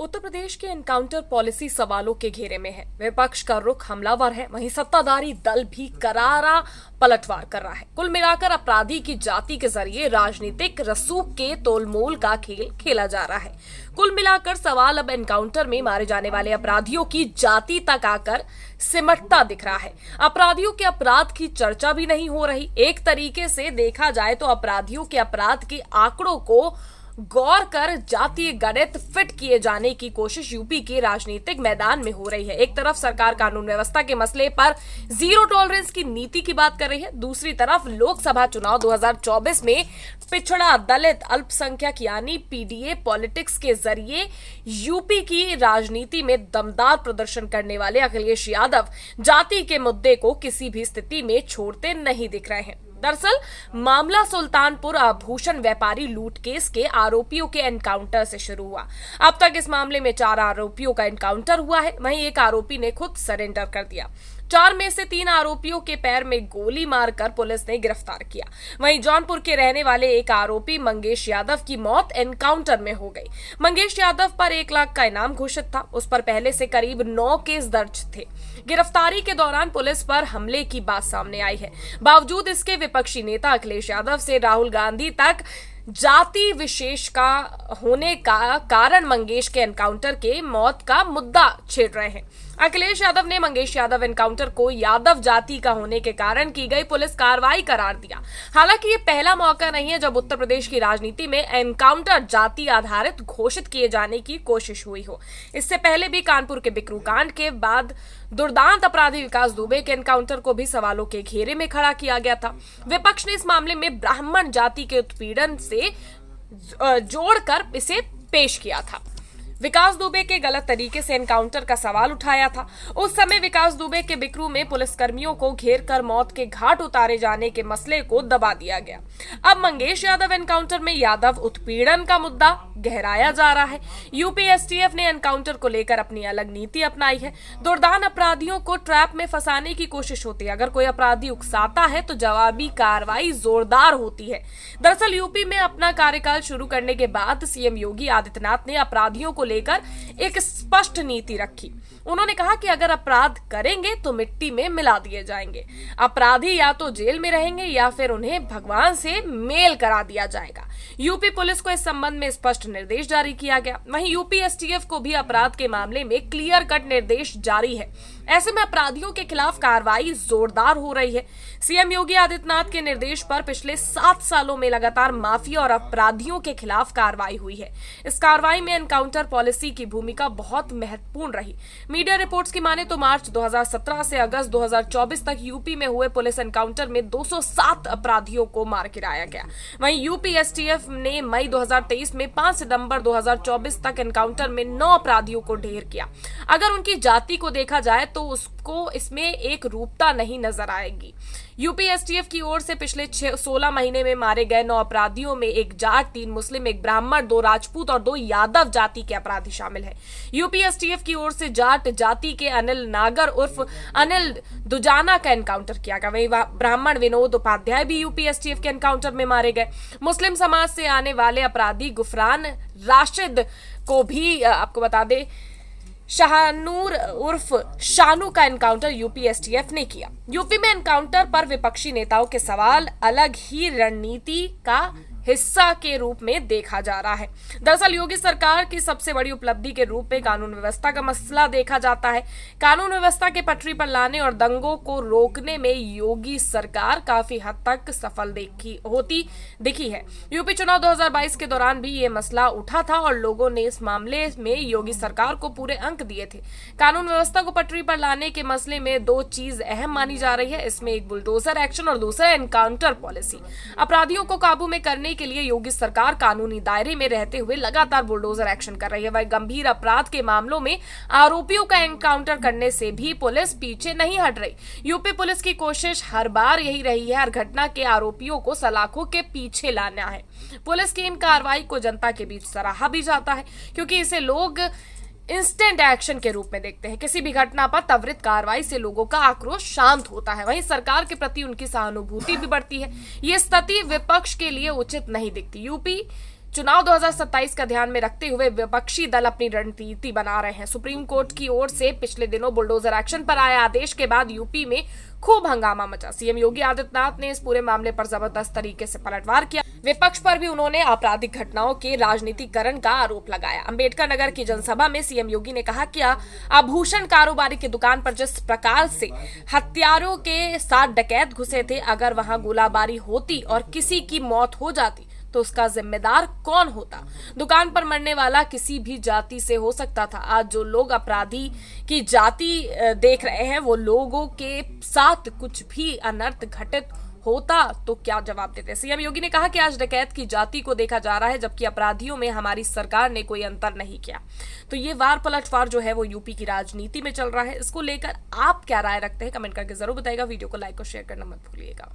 उत्तर प्रदेश के encounter policy सवालों के घेरे में है। विपक्ष का रुख हमलावर है, वहीं सत्ताधारी दल भी करारा पलटवार कर रहा है। कुल मिलाकर अपराधी की जाति के जरिए राजनीतिक रसूख के तोलमोल का खेल खेला जा रहा है। कुल मिलाकर सवाल अब एनकाउंटर में मारे जाने वाले अपराधियों की जाति तक आकर सिमटता दिख रहा है। अपराधियों के अपराध की चर्चा भी नहीं हो रही। एक तरीके से देखा जाए तो अपराधियों के अपराध के आंकड़ों को गौर कर जातीय गणित फिट किए जाने की कोशिश यूपी के राजनीतिक मैदान में हो रही है। एक तरफ सरकार कानून व्यवस्था के मसले पर जीरो टॉलरेंस की नीति की बात कर रही है, दूसरी तरफ लोकसभा चुनाव 2024 में पिछड़ा, दलित, अल्पसंख्यक यानी पीडीए पॉलिटिक्स के जरिए यूपी की राजनीति में दमदार प्रदर्शन करने वाले अखिलेश यादव जाति के मुद्दे को किसी भी स्थिति में छोड़ते नहीं दिख रहे हैं। दरअसल मामला सुल्तानपुर आभूषण व्यापारी लूट केस के आरोपियों के एनकाउंटर से शुरू हुआ। अब तक इस मामले में 4 आरोपियों का एनकाउंटर हुआ है, वहीं एक आरोपी ने खुद सरेंडर कर दिया। 4 में से 3 आरोपियों के पैर में गोली मारकर पुलिस ने गिरफ्तार किया। वहीं जौनपुर के रहने वाले एक आरोपी मंगेश यादव की मौत एनकाउंटर में हो गई। मंगेश यादव पर 1 लाख का इनाम घोषित था। उस पर पहले से करीब 9 केस दर्ज थे। गिरफ्तारी के दौरान पुलिस पर हमले की बात सामने आई है। बावजूद इसके विपक्षी नेता अखिलेश यादव से राहुल गांधी तक जाति विशेष का होने का कारण मंगेश के एनकाउंटर के मौत का मुद्दा छेड़ रहे हैं। अखिलेश यादव ने मंगेश यादव एनकाउंटर को यादव जाति का होने के कारण की गई पुलिस कार्रवाई करार दिया। हालांकि ये पहला मौका नहीं है जब उत्तर प्रदेश की राजनीति में एनकाउंटर जाति आधारित घोषित किए जाने की कोशिश हुई हो। इससे पहले भी कानपुर के बिकरू कांड के बाद दुर्दांत अपराधी विकास दुबे के एनकाउंटर को भी सवालों के घेरे में खड़ा किया गया था। विपक्ष ने इस मामले में ब्राह्मण जाति के उत्पीड़न से जोड़कर इसे पेश किया था। विकास दुबे के गलत तरीके से एनकाउंटर का सवाल उठाया था। उस समय विकास दुबे के बिकरू में पुलिसकर्मियों को घेरकर मौत के घाट उतारे जाने के मसले को दबा दिया गया। अब मंगेश यादव एनकाउंटर में यादव उत्पीड़न का मुद्दा गहराया जा रहा है। यूपी एसटीएफ ने एनकाउंटर को लेकर अपनी अलग नीति अपनाई है। दुर्दांत अपराधियों को ट्रैप में फंसाने की कोशिश होती है। अगर कोई अपराधी उकसाता है तो जवाबी कार्रवाई जोरदार होती है। दरअसल यूपी में अपना कार्यकाल शुरू करने के बाद सीएम योगी आदित्यनाथ ने अपराधियों को लेकर एक स्पष्ट नीति रखी। उन्होंने कहा कि अगर अपराध करेंगे तो मिट्टी में मिला दिए जाएंगे। अपराधी या तो जेल में रहेंगे या फिर उन्हें भगवान से मेल करा दिया जाएगा। यूपी पुलिस को इस संबंध में स्पष्ट निर्देश जारी किया गया। वहीं यूपी एसटीएफ को भी अपराध के मामले में क्लियर कट निर्देश जारी है। ऐसे में अपराधियों के खिलाफ कार्रवाई जोरदार हो रही है। सीएम योगी आदित्यनाथ के निर्देश पर पिछले 7 सालों में लगातार माफिया और अपराधियों के खिलाफ कार्रवाई हुई है। इस कार्रवाई में एनकाउंटर पॉलिसी की भूमिका बहुत महत्वपूर्ण रही। मीडिया रिपोर्ट्स की माने तो मार्च 2017 से अगस्त 2024 तक यूपी में हुए पुलिस एनकाउंटर में 207 अपराधियों को मार गिराया गया। वहीं यूपी एसटीएफ ने मई 2023 में 5 सितंबर 2024 तक एनकाउंटर में 9 अपराधियों को ढेर किया। अगर उनकी जाति को देखा जाए तो उसको इसमें एक रूपता नहीं नजर आएगी। यूपी एसटीएफ की ओर से पिछले 16 महीने में मारे गए 9 अपराधियों में 1 जाट, 3 मुस्लिम, 1 ब्राह्मण, 2 राजपूत और 2 यादव जाति के अपराधी शामिल हैं। यूपी एसटीएफ की ओर से जाट जाति के अनिल नागर उर्फ अनिल दुजाना का एनकाउंटर किया गया। वहीं ब्राह्मण विनोद उपाध्याय भी यूपी एसटीएफ के एनकाउंटर में मारे गए। मुस्लिम समाज से आने वाले अपराधी गुफरान राशिद को भी आपको बता दें शाहनूर उर्फ शानू का एनकाउंटर यूपी एसटीएफ ने किया। यूपी में एनकाउंटर पर विपक्षी नेताओं के सवाल अलग ही रणनीति का हिस्सा के रूप में देखा जा रहा है। दरअसल योगी सरकार की सबसे बड़ी उपलब्धि के रूप में कानून व्यवस्था का मसला देखा जाता है। कानून व्यवस्था के पटरी पर लाने और दंगों को रोकने में योगी सरकार काफी हद तक सफल दिखी है। यूपी चुनाव 2022 के दौरान भी ये मसला उठा था और लोगों ने इस मामले में योगी सरकार को पूरे अंक दिए थे। कानून व्यवस्था को पटरी पर लाने के मसले में 2 चीज अहम मानी जा रही है। इसमें एक बुलडोजर एक्शन और दूसरा एनकाउंटर पॉलिसी। अपराधियों को काबू में करने के लिए योगी सरकार कानूनी दायरे में रहते हुए लगातार बुलडोजर एक्शन कर रही है। वह गंभीर अपराध के मामलों में आरोपियों का एनकाउंटर करने से भी पुलिस पीछे नहीं हट रही। यूपी पुलिस की कोशिश हर बार यही रही है, हर घटना के आरोपियों को सलाखों के पीछे लाना है। पुलिस की इन कार्रवाई को जनता के बीच सराहा भी जाता है क्योंकि इसे लोग इंस्टेंट एक्शन के रूप में देखते हैं। किसी भी घटना पर त्वरित कार्रवाई से लोगों का आक्रोश शांत होता है, वहीं सरकार के प्रति उनकी सहानुभूति भी बढ़ती है। ये स्थिति विपक्ष के लिए उचित नहीं दिखती। यूपी चुनाव 2027 का ध्यान में रखते हुए विपक्षी दल अपनी रणनीति बना रहे हैं। सुप्रीम कोर्ट की ओर से पिछले दिनों बुलडोजर एक्शन पर आए आदेश के बाद यूपी में खूब हंगामा मचा। सीएम योगी आदित्यनाथ ने इस पूरे मामले पर जबरदस्त तरीके से पलटवार किया। विपक्ष पर भी उन्होंने आपराधिक घटनाओं के राजनीतिकरण का आरोप लगाया। अंबेडकर नगर की जनसभा में सीएम योगी ने कहा कि आभूषण कारोबारी की दुकान पर जिस प्रकार से हथियारों के साथ डकैत घुसे थे, अगर वहां गोलाबारी होती और किसी की मौत हो जाती तो उसका जिम्मेदार कौन होता? दुकान पर मरने वाला किसी भी जाति से हो सकता था। आज जो लोग अपराधी की जाति देख रहे हैं, वो लोगों के साथ कुछ भी अनर्थ घटित होता तो क्या जवाब देते? सीएम योगी ने कहा कि आज डकैत की जाति को देखा जा रहा है, जबकि अपराधियों में हमारी सरकार ने कोई अंतर नहीं किया। तो ये वार पलटवार जो है वो यूपी की राजनीति में चल रहा है। इसको लेकर आप क्या राय रखते हैं? कमेंट करके जरूर बताइएगा। वीडियो को लाइक और शेयर करना मत भूलिएगा।